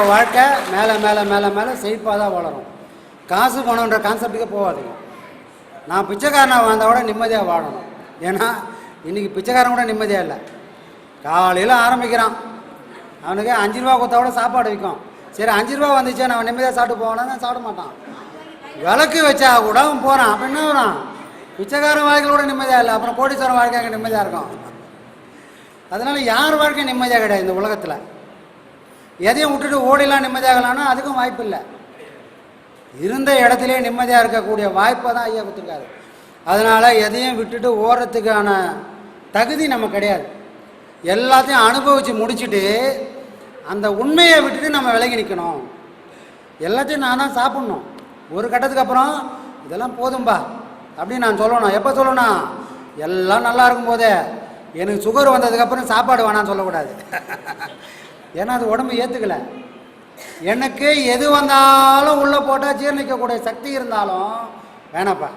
நம்ம வாழ்க்கை மேலே மேலே மேலே மேலே செழிப்பாக தான் வளரும். காசு பணம்ன்ற கான்செப்டுக்கே போகாதீங்க. நான் பிச்சைக்காரனாக வாழ்ந்தால் கூட நிம்மதியாக வாழணும். ஏன்னா இன்றைக்கி பிச்சைக்காரன் கூட நிம்மதியாக இல்லை. காலையில் ஆரம்பிக்கிறான், அவனுக்கு 5 ரூபா கொடுத்தா கூட சாப்பாடு விற்கும். சரி 5 ரூபா வந்துச்சு நான் நிம்மதியாக சாப்பிட்டு போவானா, சாப்பிட மாட்டான். விளக்கு வச்சா கூட அவன் போகிறான். அப்போ என்ன வரான்? பிச்சைக்காரன் வாழ்க்கையில் கூட நிம்மதியாக இல்லை, அப்புறம் கோடீஸ்வரன் வாழ்க்கை அங்கே நிம்மதியாக இருக்கும். அதனால் யார் வாழ்க்கை நிம்மதியாக கிடையாது இந்த உலகத்தில். எதையும் விட்டுட்டு ஓடிலாம் நிம்மதியாகலான்னா அதுக்கும் வாய்ப்பு இல்லை. இருந்த இடத்துலே நிம்மதியாக இருக்கக்கூடிய வாய்ப்பை தான் ஐயா கொடுத்துருக்காரு. அதனால் எதையும் விட்டுட்டு ஓடுறதுக்கான தகுதி நம்ம கிடையாது. எல்லாத்தையும் அனுபவித்து முடிச்சுட்டு அந்த உண்மையை விட்டுட்டு நம்ம விலகி நிற்கணும். எல்லாத்தையும் நான் தான் சாப்பிட்ணும். ஒரு கட்டத்துக்கு அப்புறம் இதெல்லாம் போதும்பா அப்படின்னு நான் சொல்லணும். எப்போ சொல்லணும்? எல்லாம் நல்லா இருக்கும்போதே. எனக்கு சுகர் வந்ததுக்கப்புறம் சாப்பாடு வேணான்னு சொல்லக்கூடாது. ஏன்னா அது உடம்பு ஏற்றுக்கலை. எனக்கு எது வந்தாலும் உள்ளே போட்டால் ஜீரணிக்கக்கூடிய சக்தி இருந்தாலும் வேணாப்பா.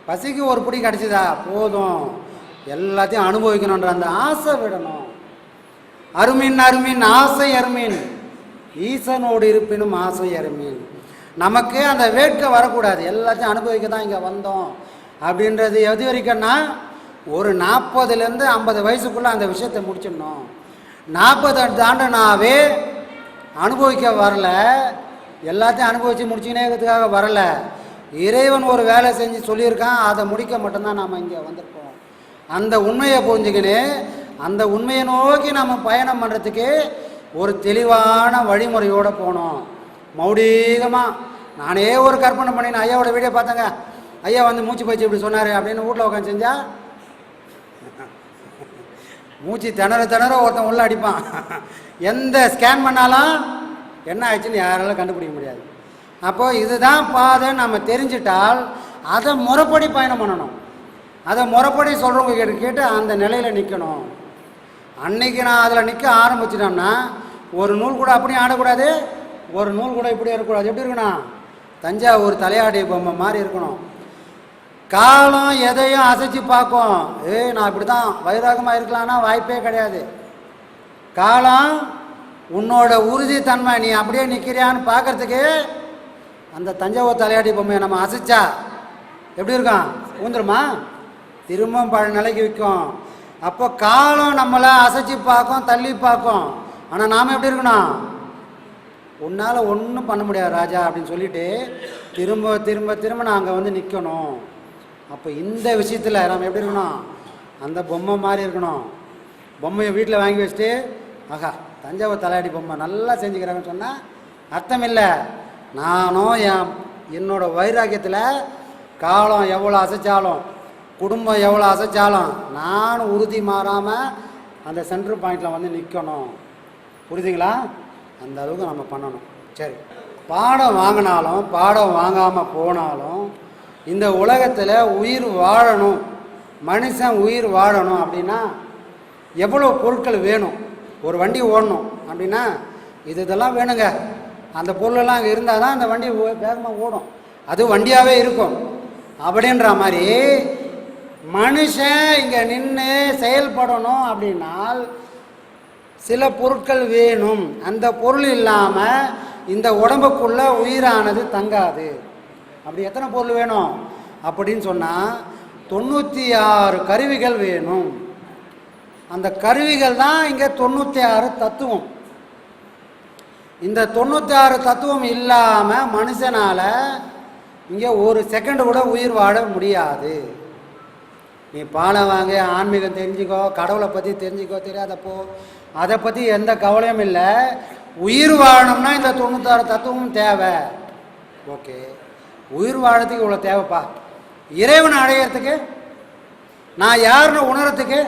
பசிக்கு ஒரு பிடி கிடச்சிதா போதும், எல்லாத்தையும் அனுபவிக்கணுன்ற அந்த ஆசை விடணும். அருமீன் அருமீன் ஆசை அருமீன், ஈசனோடு இருப்பினும் ஆசை அருமீன். நமக்கு அந்த வேட்கை வரக்கூடாது. எல்லாத்தையும் அனுபவிக்க தான் இங்கே வந்தோம் அப்படின்றது எது வரைக்கும்னா ஒரு 40லேருந்து 50 வயசுக்குள்ளே அந்த விஷயத்தை முடிச்சிடணும். 40 தாண்டனாவே அனுபவிக்க வரல, எல்லாத்தையும் அனுபவித்து முடிச்சுனேக்கிறதுக்காக வரல. இறைவன் ஒரு வேலை செஞ்சு சொல்லியிருக்கான், அதை முடிக்க மட்டும்தான் நாம் இங்கே வந்திருக்கோம். அந்த உண்மையை புரிஞ்சுக்கின்னு அந்த உண்மையை நோக்கி நம்ம பயணம் பண்ணுறதுக்கு ஒரு தெளிவான வழிமுறையோடு போனோம். மௌடீகமாக நானே ஒரு கற்பனை பண்ணினேன். ஐயாவோட வீடியோ பார்த்தேங்க. ஐயா வந்து மூச்சு பயிற்சி இப்படி சொன்னார் அப்படின்னு வீட்டில் உட்காந்து செஞ்சா மூச்சு திணற ஒருத்தன் உள்ள அடிப்பான். எந்த ஸ்கேன் பண்ணாலும் என்ன ஆயிடுச்சுன்னு யாராலும் கண்டுபிடிக்க முடியாது. அப்போது இதுதான் பாதை நம்ம தெரிஞ்சிட்டால் அதை முறைப்படி பயணம் பண்ணணும். அதை முறைப்படி சொல்கிறவங்க கேட்டு அந்த நிலையில் நிற்கணும். அன்னைக்கு நான் அதில் நிற்க ஆரம்பிச்சிட்டோம்னா ஒரு நூல் கூட அப்படியே ஆடக்கூடாது, ஒரு நூல் கூட இப்படி இருக்கக்கூடாது. எப்படி இருக்கணும்? தஞ்சாவூர் தலையாடி பொம்மை மாதிரி இருக்கணும். காலம் எதையும் அசைச்சு பார்க்கும். நான் இப்படி தான் வைராகமாக இருக்கலான்னா வாய்ப்பே கிடையாது. காலம் உன்னோட உறுதித்தன்மை, நீ அப்படியே நிற்கிறியான்னு பார்க்கறதுக்கு அந்த தஞ்சாவூர் தலையாடி பொம்மையை நம்ம அசைச்சா எப்படி இருக்கும்? ஊந்துருமா? திரும்ப பழைய நிலைக்கு விற்கும். அப்போ காலம் நம்மளை அசைச்சு பார்க்கும், தள்ளி பார்க்கும். ஆனால் நாம் எப்படி இருக்கணும்? உன்னால் ஒன்றும் பண்ண முடியாது ராஜா அப்படின்னு சொல்லிட்டு திரும்ப திரும்ப திரும்ப நான் அங்கே வந்து நிற்கணும். அப்போ இந்த விஷயத்தில் நம்ம எப்படி இருக்கணும்? அந்த பொம்மை மாதிரி இருக்கணும். பொம்மையை வீட்டில் வாங்கி வச்சுட்டு ஆகா தஞ்சாவூர் தலையாடி பொம்மை நல்லா செஞ்சுக்கிறாங்கன்னு சொன்னால் அர்த்தம் இல்லை. நானும் என்னோட வைராக்கியத்தில் காலம் எவ்வளோ அசைச்சாலும், குடும்பம் எவ்வளோ அசைச்சாலும் நானும் உறுதி மாறாமல் அந்த சென்ட்ரு பாயிண்டில் வந்து நிற்கணும். புரியுதுங்களா? அந்த அளவுக்கு நம்ம பண்ணணும். சரி, பாடம் வாங்கினாலும் பாடம் வாங்காமல் போனாலும் இந்த உலகத்தில் உயிர் வாழணும், மனுஷன் உயிர் வாழணும் அப்படின்னா எவ்வளோ பொருட்கள் வேணும்? ஒரு வண்டி ஓடணும் அப்படின்னா இதெல்லாம் வேணுங்க. அந்த பொருளெல்லாம் அங்கே இருந்தால் தான் அந்த வண்டி வேகமாக ஓடும், அது வண்டியாகவே இருக்கும். அப்படின்ற மாதிரி மனுஷன் இங்கே நின்று செயல்படணும் அப்படின்னால் சில பொருட்கள் வேணும். அந்த பொருள் இல்லாமல் இந்த உடம்புக்குள்ளே உயிரானது தங்காது. அப்படி எத்தனை பொருள் வேணும் அப்படின்னு சொன்னால் 96 கருவிகள் வேணும். அந்த கருவிகள் தான் இங்கே 96 தத்துவம். இந்த 96 தத்துவம் இல்லாமல் மனுஷனால் இங்கே ஒரு செகண்ட் கூட உயிர் வாழ முடியாது. நீ பாலம் வாங்க, ஆன்மீகம் தெரிஞ்சுக்கோ, கடவுளை பற்றி தெரிஞ்சுக்கோ, தெரியாதப்போ அதை பற்றி எந்த கவலையும் இல்லை. உயிர் வாழணும்னா இந்த 96 தத்துவமும் தேவை. ஓகே, உயிர் வாழறதுக்கு இவ்வளோ தேவைப்பா. இறைவனை அடையிறதுக்கு, நான் யாருன்னு உணரத்துக்கு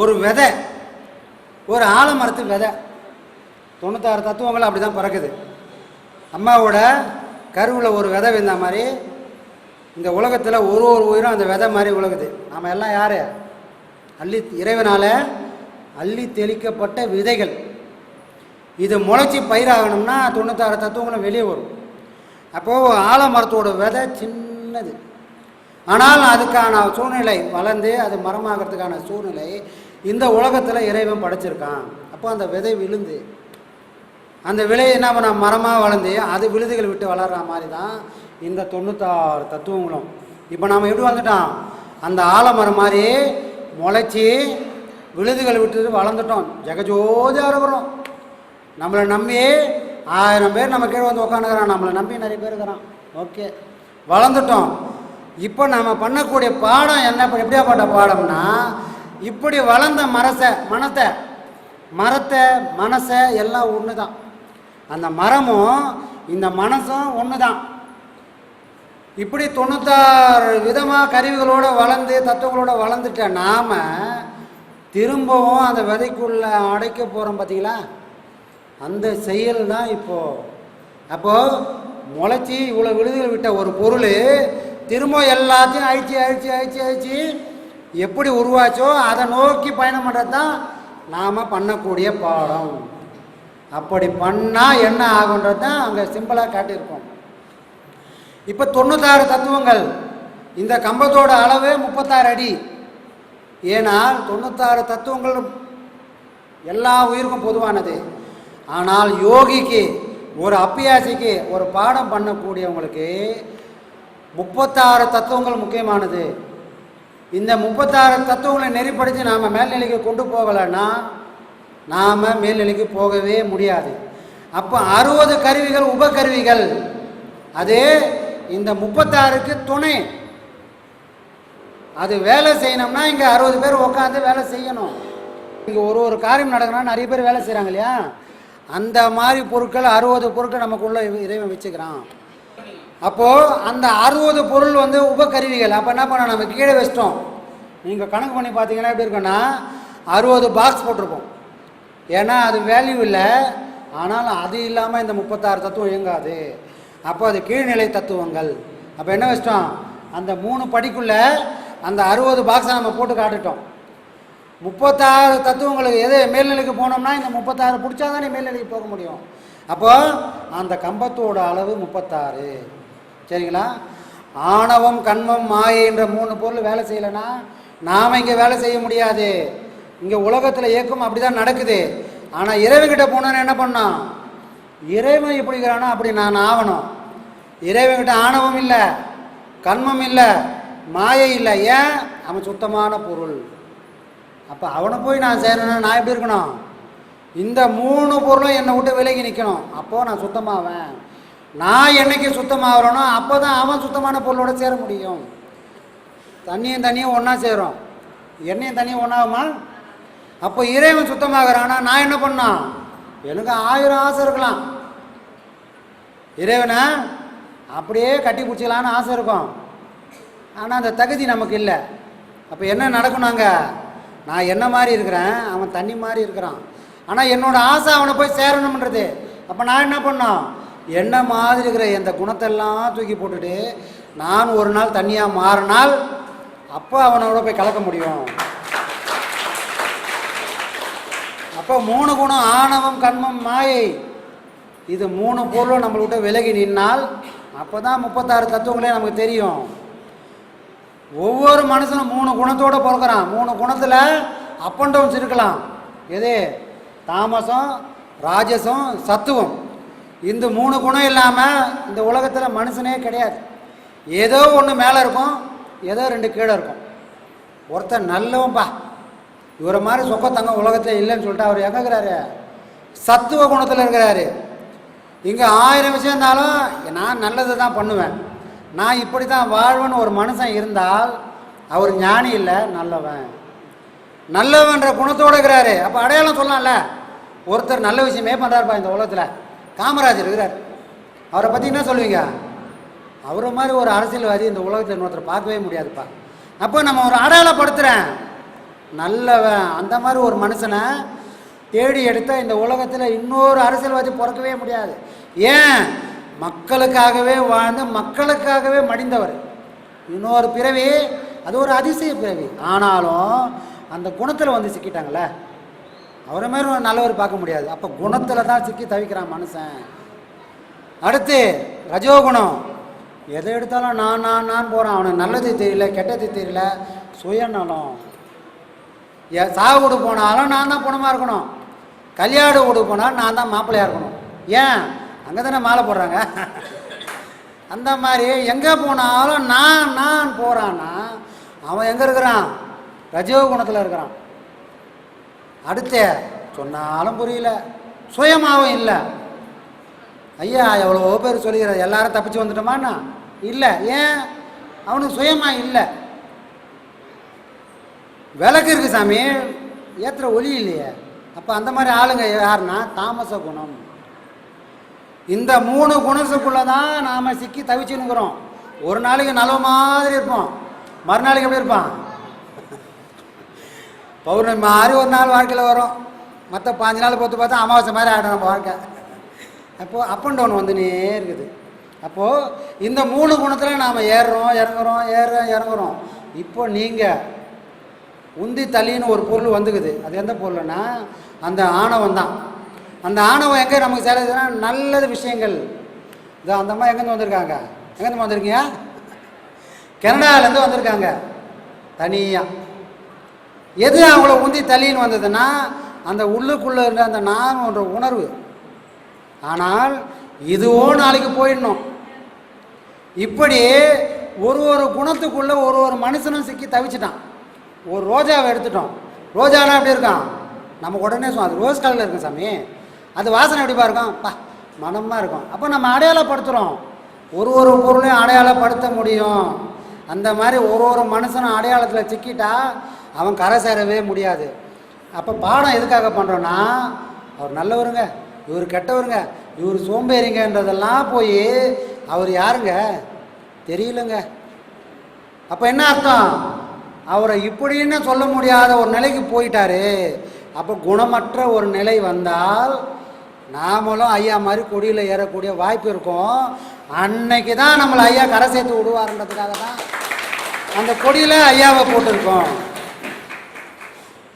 ஒரு விதை, ஒரு ஆலமரத்து விதை, 96 தத்துவங்கள் அப்படி தான் பிறக்குது. அம்மாவோட கருவில் ஒரு விதை விழுந்த மாதிரி இந்த உலகத்தில் ஒரு உயிரும் அந்த விதை மாதிரி உலகுது. நாம் எல்லாம் யார்? இறைவனால் அள்ளி தெளிக்கப்பட்ட விதைகள். இது முளைச்சி பயிராகணும்னா 96 தத்துவங்களும் வெளியே வரும். அப்போது ஆலமரத்தோட விதை சின்னது, ஆனால் அதுக்கான சூழ்நிலை வளர்ந்து அது மரமாகிறதுக்கான சூழ்நிலை இந்த உலகத்தில் இறைவன் படைச்சிருக்கான். அப்போ அந்த விதை விழுந்து அந்த விலை என்ன பண்ண மரமாக வளர்ந்து அது விழுதுகள் விட்டு வளர்கிற மாதிரி தான் இந்த 96 தத்துவங்களும். இப்போ நாம் எப்படி வந்துட்டோம், அந்த ஆலமரம் மாதிரி முளைச்சி விழுதுகள் விட்டு வளர்ந்துட்டோம். ஜெகஜோதியாக இருக்கிறோம். நம்மளை நம்பி 1000 பேர் நம்ம கீழே வந்து உட்காந்துக்கிறான், நம்மளை நம்பி நிறைய பேர் இருக்கிறான். ஓகே, வளர்ந்துட்டோம். இப்போ நம்ம பண்ணக்கூடிய பாடம் என்ன, எப்படியாப்பட்ட பாடம்னா, இப்படி வளர்ந்த மனசை எல்லாம் ஒன்று தான். அந்த மரமும் இந்த மனசும் ஒன்று தான். இப்படி 96 விதமாக கருவிகளோடு வளர்ந்து தத்துவங்களோட வளர்ந்துட்ட நாம் திரும்பவும் அந்த விதைக்குள்ளே அடைக்க போகிறோம். பார்த்தீங்களா, அந்த செயல் தான் இப்போது. அப்போது முளைச்சி இவ்வளோ விழுதுகள் விட்ட ஒரு பொருள் திரும்ப எல்லாத்தையும் அழிச்சு எப்படி உருவாச்சோ அதை நோக்கி பயணம் பண்ணுறது தான் நாம் பண்ணக்கூடிய பாடம். அப்படி பண்ணால் என்ன ஆகுன்றது தான் அங்கே சிம்பிளாக காட்டியிருக்கோம். இப்போ 96 தத்துவங்கள். இந்த கம்பத்தோட அளவு 36 அடி. ஏனால் 96 தத்துவங்கள் எல்லா உயிருக்கும் பொதுவானது. ஆனால் யோகிக்கு, ஒரு அப்பியாசிக்கு, ஒரு பாடம் பண்ணக்கூடியவங்களுக்கு 36 தத்துவங்கள் முக்கியமானது. இந்த 36 தத்துவங்களை நெறிப்படுத்தி நாம் மேல்நிலைக்கு கொண்டு போகலைன்னா நாம் மேல்நிலைக்கு போகவே முடியாது. அப்போ 60 கருவிகள் உபகருவிகள், அது இந்த 36க்கு துணை. அது வேலை செய்யணும்னா இங்கே 60 பேர் உட்காந்து வேலை செய்யணும். இங்கே ஒரு காரியம் நடக்கணும்னா நிறைய பேர் வேலை செய்கிறாங்க இல்லையா, அந்த மாதிரி பொருட்கள் 60 பொருட்கள் நமக்குள்ள இறைவன் வச்சுக்கிறான். அப்போது அந்த 60 பொருள் வந்து உபகருவிகள். அப்போ என்ன பண்ணோம், நம்ம கீழே வச்சிட்டோம். நீங்கள் கணக்கு பண்ணி பார்த்தீங்கன்னா எப்படி இருக்குன்னா 60 பாக்ஸ் போட்டிருப்போம். ஏன்னா அது வேல்யூ இல்லை. ஆனால் அது இல்லாமல் இந்த 36 தத்துவம் இயங்காது. அப்போ அது கீழ்நிலை தத்துவங்கள். அப்போ என்ன வச்சிட்டோம், அந்த 3 படிக்குள்ளே அந்த 60 பாக்ஸை நம்ம போட்டு காட்டுட்டோம். 36 தத்துவங்களுக்கு எது மேல்நிலைக்கு போனோம்னா இந்த 36 பிடிச்சா தானே மேல்நிலைக்கு போக முடியும். அப்போது அந்த கம்பத்தோட அளவு 36. சரிங்களா. ஆணவம், கண்மம், மாயை என்ற 3 பொருள் வேலை செய்யலைன்னா நாம் இங்கே வேலை செய்ய முடியாது. இங்கே உலகத்தில் இயக்கம் அப்படி தான் நடக்குது. ஆனால் இறைவன்கிட்ட போனோன்னு என்ன பண்ணோம், இறைவன் எப்படிங்கிறானோ அப்படி நான் ஆகணும். இறைவன்கிட்ட ஆணவம் இல்லை, கண்மம் இல்லை, மாயை இல்லை. ஏன், அவன் சுத்தமான பொருள். அப்போ அவனை போய் நான் சேரணும்னா நான் எப்படி இருக்கணும், இந்த 3 பொருளும் என்னை விட்டு விலகி நிற்கணும். அப்போது நான் சுத்தமாவேன். நான் என்னைக்கு சுத்தமாகறனோ அப்போ தான் அவன் சுத்தமான பொருளோட சேர முடியும். தண்ணியும் ஒன்றா சேரும், எண்ணெயும் தண்ணியும் ஒன்றாகுமா? அப்போ இறைவன் சுத்தமாகறானா நான் என்ன பண்ணான், எனக்கு 1000 ஆசை இருக்கலாம். இறைவனை அப்படியே கட்டி பிடிச்சிக்கலான்னு ஆசை இருக்கும். ஆனால் அந்த தகுதி நமக்கு இல்லை. அப்போ என்ன நடக்கும், நான் என்ன மாதிரி இருக்கிறேன், அவன் தண்ணி மாதிரி இருக்கிறான். ஆனால் என்னோட ஆசை அவனை போய் சேரணும்ன்றது. அப்போ நான் என்ன பண்ணோம், என்ன மாதிரி இருக்கிற எந்த குணத்தெல்லாம் தூக்கி போட்டுட்டு நான் ஒரு நாள் தண்ணியாக மாறினால் அப்போ அவனோட போய் கலக்க முடியும். அப்போ 3 குணம், ஆணவம், கண்மம், மாயை, இது 3 பொருளும் நம்மள்கிட்ட விலகி நின்னால் அப்போ தான் 36 தத்துவங்களே நமக்கு தெரியும். ஒவ்வொரு மனுஷனும் 3 குணத்தோடு பிறக்கிறான். 3 குணத்தில் அப் அண்ட் டவுன்ஸ் இருக்கலாம். எது, தாமசம், ராஜசம், சத்துவம். இந்த 3 குணம் இல்லாமல் இந்த உலகத்தில் மனுஷனே கிடையாது. ஏதோ ஒன்று மேலே இருக்கும், ஏதோ 2 கீழே இருக்கும். ஒருத்தர் நல்லவன்பா, இவரை மாதிரி சொக்கத்தங்க உலகத்தில் இல்லைன்னு சொல்லிட்டு அவர் எங்கே இருக்கிறாரு, சத்துவ குணத்தில் இருக்கிறாரு. இங்கே 1000 விஷயம் இருந்தாலும் நான் நல்லது தான் பண்ணுவேன், நான் இப்படி தான் வாழ்வேன்னு ஒரு மனுஷன் இருந்தால் அவர் ஞானி இல்லை, நல்லவன்ற குணத்தோடு இருக்கிறாரு. அப்போ அடையாளம் சொல்லலாம்ல, ஒருத்தர் நல்ல விஷயமே பண்ணுறாருப்பா இந்த உலகத்தில். காமராஜர் இருக்கிறார், அவரை பற்றி என்ன சொல்லுவீங்க, அவரை மாதிரி ஒரு அரசியல்வாதி இந்த உலகத்தில் இன்னொருத்தர் பார்க்கவே முடியாதுப்பா. அப்போ நம்ம ஒரு அடையாளப்படுத்துகிறேன் நல்லவன். அந்த மாதிரி ஒரு மனுஷனை தேடி எடுத்தால் இந்த உலகத்தில் இன்னொரு அரசியல்வாதி பிறக்கவே முடியாது. ஏன், மக்களுக்காகவே வாழ்ந்து மக்களுக்காகவே மடிந்தவர். இன்னொரு பிறவி அது ஒரு அதிசய பிறவி. ஆனாலும் அந்த குணத்தில் வந்து சிக்கிட்டாங்களே, அவரை மாதிரி ஒரு நல்லவர் பார்க்க முடியாது. அப்போ குணத்தில் தான் சிக்கி தவிக்கிறான் மனுஷன். அடுத்து ரஜோகுணம், எதை எடுத்தாலும் நான் போகிறான். அவனுக்கு நல்லது தெரியல, கெட்டது தெரியல, சுயநலம். சாவு வீடு போனாலும் நான் தான் பணமாக இருக்கணும், கல்யாண வீடு போனாலும் நான் தான் மாப்பிள்ளையாக இருக்கணும். ஏன் அங்கே தானே மாலை போடுறாங்க. அந்த மாதிரி எங்கே போனாலும் நான் போகிறான்னா அவன் எங்கே இருக்கிறான்? ரஜோகுணத்தில் இருக்கிறான். அடுத்த சொன்னாலும் புரியல, சுயமாகவும் இல்லை. ஐயா எவ்வளோ பேர் சொல்லிக்கிற எல்லாரும் தப்பிச்சு வந்துட்டோமான்னா இல்லை. ஏன்? அவனுக்கு சுயமாக இல்லை. விளக்கு இருக்கு சாமி, ஏற்றுற ஒலி இல்லையே. அப்போ அந்த மாதிரி ஆளுங்க யாருன்னா தாமச குணம். இந்த 3 குணத்துக்குள்ளே தான் நாம் சிக்கி தவிச்சுன்னுக்குறோம். ஒரு நாளைக்கு நல்ல மாதிரி இருப்போம், மறுநாளைக்கு எப்படி இருப்பான்? பௌர்ணமி மாதிரி ஒரு நாள் வாழ்க்கையில் வரும், மற்ற 5 நாள் பொறுத்து பார்த்தா அமாவாசை மாதிரி ஆகிடும் நம்ம வாழ்க்கை. அப்போது அப் அண்ட் டவுன் வந்துனே இருக்குது. அப்போது இந்த 3 குணத்தில் நாம் ஏறுறோம் இறங்குறோம். இப்போ நீங்கள் உந்தி தள்ளின்னு ஒரு பொருள் வந்துக்குது. அது எந்த பொருள்னா அந்த ஆணவம் தான். அந்த ஆணவம் எங்கே நமக்கு சேருதுன்னா நல்லது விஷயங்கள். இதோ அந்த அம்மா எங்கேருந்து வந்திருக்காங்க? எங்கேருந்து வந்திருக்கீங்க? கனடாவிலேருந்து வந்திருக்காங்க தனியாக. எது அவங்கள உந்தி தள்ளின்னு வந்ததுன்னா அந்த உள்ளுக்குள்ளே இருந்த அந்த நான்ன்ற உணர்வு. ஆனால் இதுவோ நாளைக்கு போயிடணும். இப்படி ஒரு குணத்துக்குள்ளே ஒரு மனுஷனும் சிக்கி தவிச்சிட்டான். ஒரு ரோஜாவை எடுத்துட்டோம். ரோஜானா எப்படி இருக்கான்? நம்ம உடனே அது ரோஸ் கலரில் இருக்கும் சாமி, அது வாசனை எப்படிப்பா இருக்கும்? மனமாக இருக்கும். அப்போ நம்ம அடையாளப்படுத்துகிறோம். ஒரு பொருளையும் அடையாளப்படுத்த முடியும். அந்த மாதிரி ஒரு மனுஷனும் அடையாளத்தில் சிக்கிட்டா அவன் கரை சேரவே முடியாது. அப்போ பாடம் எதுக்காக பண்ணுறோன்னா, அவர் நல்லவருங்க, இவர் கெட்டவருங்க, இவர் சோம்பேறிங்கன்றதெல்லாம் போய் அவர் யாருங்க தெரியலங்க. அப்போ என்ன அர்த்தம்? அவரை இப்படின்னு சொல்ல முடியாத ஒரு நிலைக்கு போயிட்டாரு. அப்போ குணமற்ற ஒரு நிலை வந்தால் நாமளும் ஐயா மாதிரி கொடியில் ஏறக்கூடிய வாய்ப்பு இருக்கும். அன்னைக்கு தான் நம்மளை ஐயா கரை சேர்த்து விடுவாருன்றதுக்காக தான் அந்த கொடியில் ஐயாவை போட்டிருக்கோம்.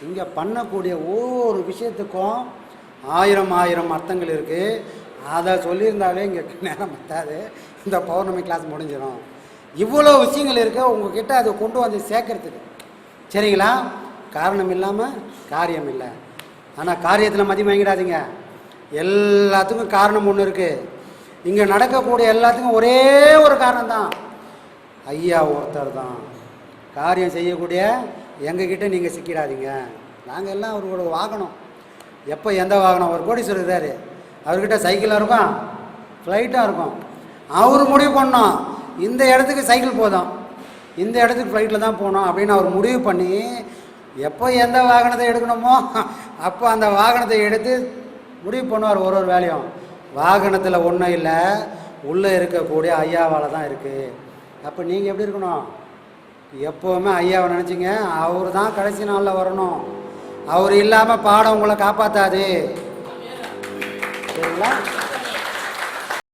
இங்கே பண்ணக்கூடிய ஒவ்வொரு விஷயத்துக்கும் 1000 அர்த்தங்கள் இருக்குது. அதை சொல்லியிருந்தாலே இங்கே நேரம் பத்தாது, இந்த பௌர்ணமி கிளாஸ் முடிஞ்சிடும். இவ்வளோ விஷயங்கள் இருக்குது உங்ககிட்ட அதை கொண்டு வந்து சேர்க்கறதுக்கு. சரிங்களா? காரணம் இல்லாமல் காரியம் இல்லை. ஆனால் காரியத்தில் மதியம் வாங்கிடாதீங்க. எல்லாத்துக்கும் காரணம் ஒன்று இருக்குது. இங்கே நடக்கக்கூடிய எல்லாத்துக்கும் ஒரே ஒரு காரணம் தான், ஐயா ஒருத்தர் தான். காரியம் செய்யக்கூடிய எங்ககிட்ட நீங்கள் சிக்கிடாதீங்க. நாங்கள் எல்லாம் அவரோட வாகனம். எப்போ எந்த வாகனம்? ஒரு கோடீஸ்வரர் இருக்காரு, அவர்கிட்ட சைக்கிளாக இருக்கும், ஃப்ளைட்டாக இருக்கும். அவர் முடிவு பண்ணோம் இந்த இடத்துக்கு சைக்கிள் போதும், இந்த இடத்துக்கு ஃப்ளைட்டில் தான் போகணும் அப்படின்னு அவர் முடிவு பண்ணி எப்போ எந்த வாகனத்தை எடுக்கணுமோ அப்போ அந்த வாகனத்தை எடுத்து முடிவு பண்ணுவார். ஒரு வேலையும் வாகனத்தில் ஒன்றும் இல்லை, உள்ளே இருக்கக்கூடிய ஐயாவால் தான் இருக்குது. அப்போ நீங்கள் எப்படி இருக்கணும்? எப்போவுமே ஐயாவை நினச்சிங்க. அவர் தான் கடைசி நாளில் வரணும். அவர் இல்லாமல் பாடம் உங்களை காப்பாற்றாது. சரிங்களா?